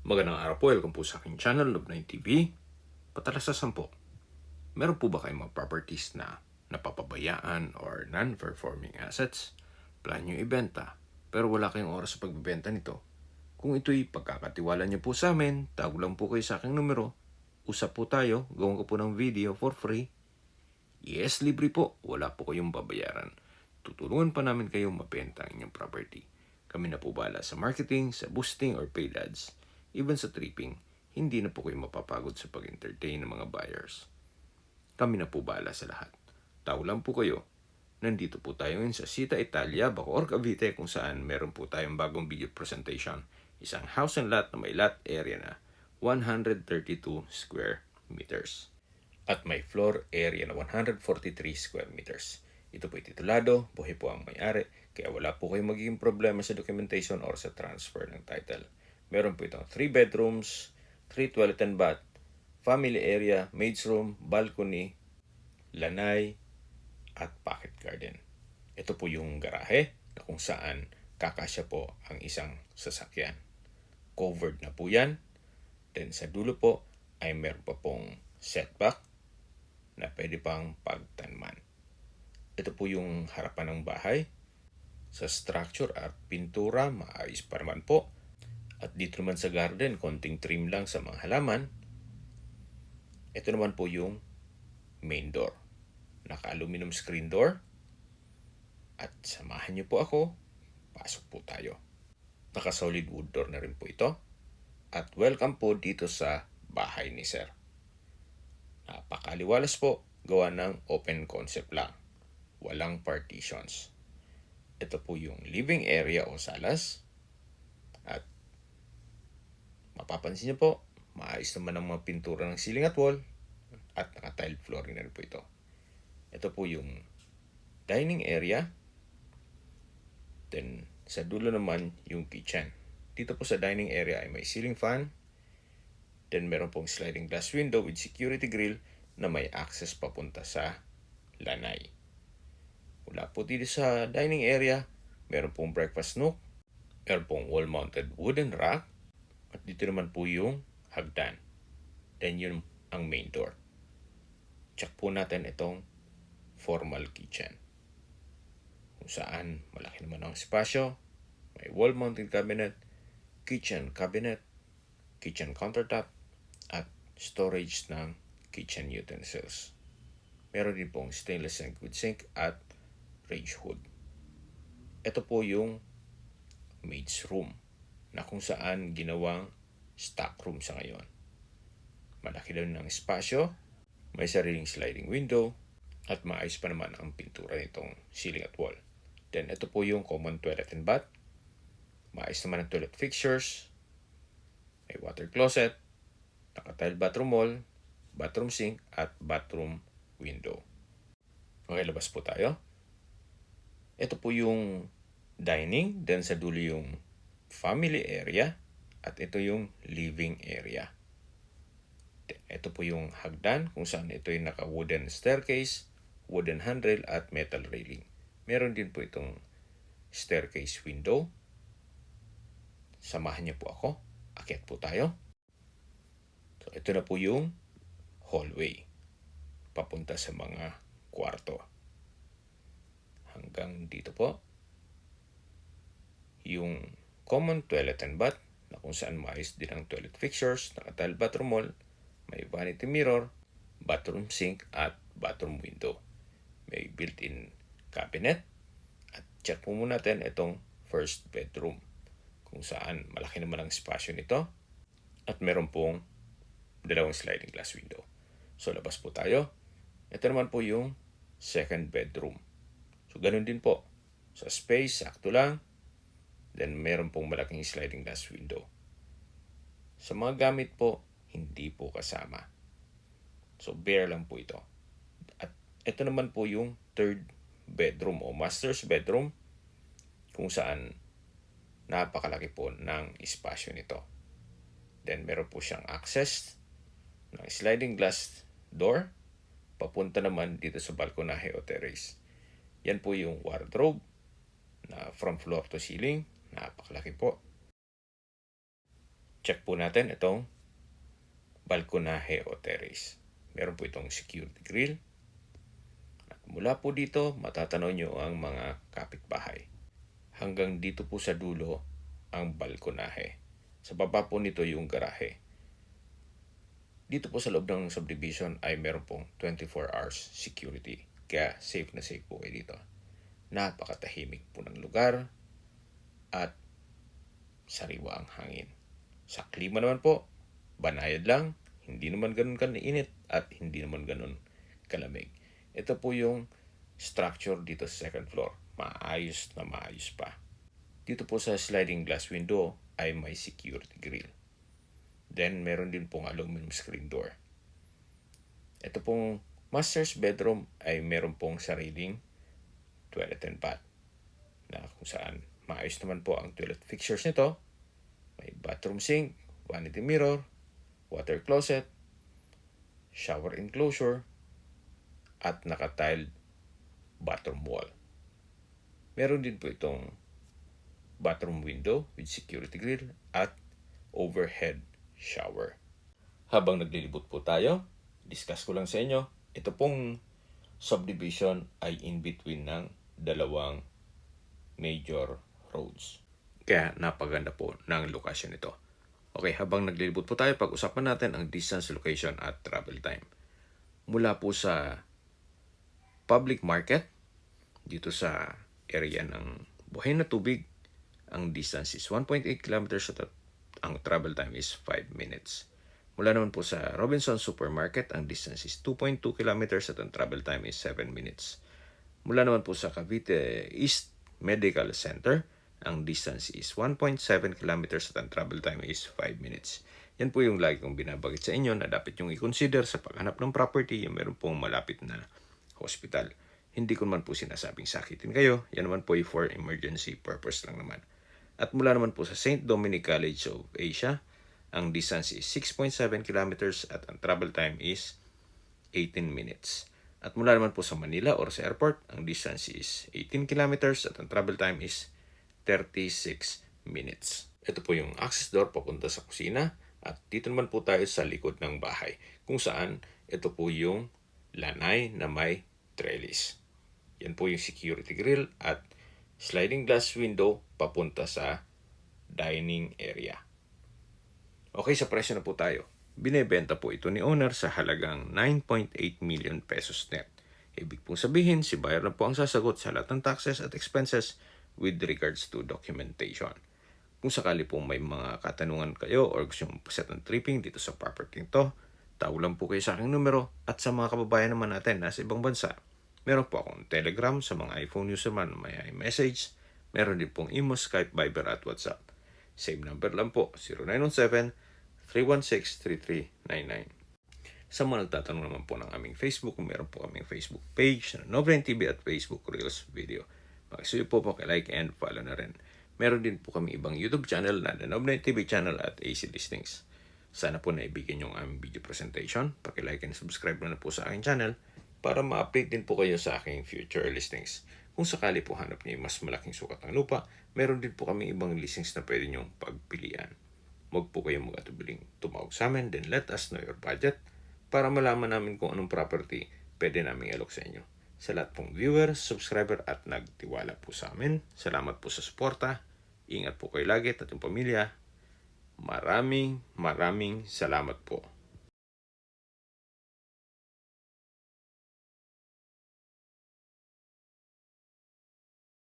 Magandang araw po, welcome po sa aking channel, Love9 TV. Patalasasan po, meron po ba kayong mga properties na napapabayaan or non-performing assets? Plan nyo ibenta, pero wala kayong oras sa pagbebenta nito. Kung ito'y pagkakatiwala nyo po sa amin, tago lang po kayo sa aking numero. Usap po tayo, gawin ko po ng video for free. Yes, libre po, wala po kayong babayaran. Tutulungan pa namin kayong mabenta ang inyong property. Kami na po bahala sa marketing, sa boosting or paid ads. Even sa tripping, hindi na po kayo mapapagod sa pag-entertain ng mga buyers. Kami na po bahala sa lahat. Tao lang po kayo. Nandito po tayo ngayon sa Sita, Italia, Bacoor, Cavite kung saan meron po tayong bagong video presentation. Isang house and lot na may lot area na 132 square meters. At may floor area na 143 square meters. Ito po titulado, buhay po ang may-ari, kaya wala po kayong magiging problema sa documentation or sa transfer ng title. Meron po itong 3 bedrooms, 3 toilet and bath, family area, maid's room, balcony, lanay, at pocket garden. Ito po yung garahe na kung saan kakasya po ang isang sasakyan. Covered na po yan. Then sa dulo po ay meron pa pong setback na pwede pang pagtanman. Ito po yung harapan ng bahay. Sa structure at pintura, maayos pa naman po. At dito naman sa garden, konting trim lang sa mga halaman. Ito naman po yung main door. Naka-aluminum screen door. At samahan niyo po ako. Pasok po tayo. Naka-solid wood door na rin po ito. At welcome po dito sa bahay ni Sir. Napakaliwalas po. Gawa ng open concept lang. Walang partitions. Ito po yung living area o salas. At mapapansin niyo po, maayos naman ang mga pintura ng ceiling at wall at naka-tile flooring na rin po ito. Ito po yung dining area. Then, sa dulo naman yung kitchen. Dito po sa dining area ay may ceiling fan. Then, meron pong sliding glass window with security grill na may access papunta sa lanay. Mula po dito sa dining area, meron pong breakfast nook. Meron pong wall-mounted wooden rack. At dito naman po yung hagdan. Then yun ang main door. Check po natin itong formal kitchen. Kung saan malaki naman ang espasyo. May wall-mounted cabinet, kitchen cabinet, kitchen countertop, at storage ng kitchen utensils. Meron din pong stainless and good sink at range hood. Ito po yung maid's room na kung saan ginawang stock room sa ngayon. Malaki daw ng espasyo, may sariling sliding window, at maayos pa naman ang pintura nitong ceiling at wall. Then ito po yung common toilet and bath. Maayos naman ang toilet fixtures, may water closet, naka-tile bathroom wall, bathroom sink, at bathroom window. Okay, labas po tayo. Ito po yung dining, then sa dulo yung family area, at ito yung living area. Ito po yung hagdan kung saan ito yung naka-wooden staircase, wooden handrail at metal railing. Meron din po itong staircase window. Samahan niyo po ako. Akyat po tayo. So, ito na po yung hallway papunta sa mga kwarto. Hanggang dito po yung common toilet and bath na kung saan maayos din ang toilet fixtures, naka-tile bathroom wall, may vanity mirror, bathroom sink at bathroom window. May built-in cabinet. At check po muna natin itong first bedroom kung saan malaki naman ang espasyo nito at meron pong dalawang sliding glass window. So labas po tayo. Ito naman po yung second bedroom. So ganun din po. Sa space, sakto lang. Then meron pong malaking sliding glass window. Sa mga gamit po, hindi po kasama. So bare lang po ito. At ito naman po yung third bedroom o master's bedroom kung saan napakalaki po ng espasyo nito. Then meron po siyang access ng sliding glass door papunta naman dito sa balkonahe o terrace. Yan po yung wardrobe na from floor to ceiling. Napakalaki po. check po natin itong balkonahe o terrace. Meron po itong security grill. At mula po dito, matatanaw nyo ang mga kapitbahay. Hanggang dito po sa dulo ang balkonahe. Sa baba po nito yung garahe. Dito po sa loob ng subdivision ay meron pong 24 hours security. Kaya safe na safe po kayo dito. Napakatahimik po ng lugar at sariwa ang hangin. Sa klima naman po, banayad lang, hindi naman ganun kainit at hindi naman ganun kalamig. Ito po yung structure dito sa second floor. Maayos na maayos pa. Dito po sa sliding glass window ay may security grill. Then, meron din pong aluminum screen door. Ito pong master's bedroom ay meron pong sariling toilet and bath na kung saan maayos naman po ang toilet fixtures nito. May bathroom sink, vanity mirror, water closet, shower enclosure, at naka-tiled bathroom wall. Meron din po itong bathroom window with security grill at overhead shower. Habang naglilibot po tayo, discuss ko lang sa inyo, ito pong subdivision ay in between ng dalawang major roads. Kaya napaganda po ng lokasyon ito. Okay, habang naglilibot po tayo, pag-usapan natin ang distance, location at travel time. Mula po sa public market, dito sa area ng Buhay na Tubig, ang distance is 1.8 kilometers at ang travel time is 5 minutes. Mula naman po sa Robinson Supermarket, ang distance is 2.2 kilometers at ang travel time is 7 minutes. Mula naman po sa Cavite East Medical Center, ang distance is 1.7 kilometers at ang travel time is 5 minutes. Yan po yung lagi kong binabagit sa inyo na dapat yung i-consider sa paghanap ng property yung meron pong malapit na hospital. Hindi ko naman po sinasabing sakitin kayo. Yan naman po ay for emergency purpose lang naman. At mula naman po sa St. Dominic College of Asia, ang distance is 6.7 kilometers at ang travel time is 18 minutes. At mula naman po sa Manila or sa airport, ang distance is 18 kilometers at ang travel time is 36 minutes. Ito po yung access door papunta sa kusina at dito naman po tayo sa likod ng bahay kung saan ito po yung lanay na may trellis. Yan po yung security grill at sliding glass window papunta sa dining area. Okay, sa presyo na po tayo. Binebenta po ito ni owner sa halagang 9.8 million pesos net. Ibig pong sabihin, si buyer na po ang sasagot sa lahat ng taxes at expenses with regards to documentation. Kung sakali po may mga katanungan kayo or gusto mong set ng tripping dito sa property ito, tawag lang po kayo sa aking numero at sa mga kababayan naman natin nasa ibang bansa. Meron po akong Telegram sa mga iPhone user man may iMessage. Meron din pong Imo, Skype, Viber at WhatsApp. Same number lang po, 0917-316-3399. Sa mga nagtatanong naman po ng aming Facebook, meron po kaming Facebook page na Nobrain TV at Facebook Reels Video. Makisuyo po like and follow na rin. Meron din po kami ibang YouTube channel na The Nobrain TV channel at AC Listings. Sana po naibigyan yung aming video presentation. Like and subscribe na po sa aking channel para ma-update din po kayo sa aking future listings. Kung sakali po hanap niyo mas malaking sukat ng lupa, meron din po kami ibang listings na pwede niyong pagpilian. Huwag po kayong mag-atubiling tumawag sa amin, then let us know your budget para malaman namin kung anong property pwede namin i-alok sa inyo. Sa lahat pong viewers, subscriber at nagtiwala po sa amin, salamat po sa suporta. Ingat po kayo lagi at yung pamilya. Maraming salamat po.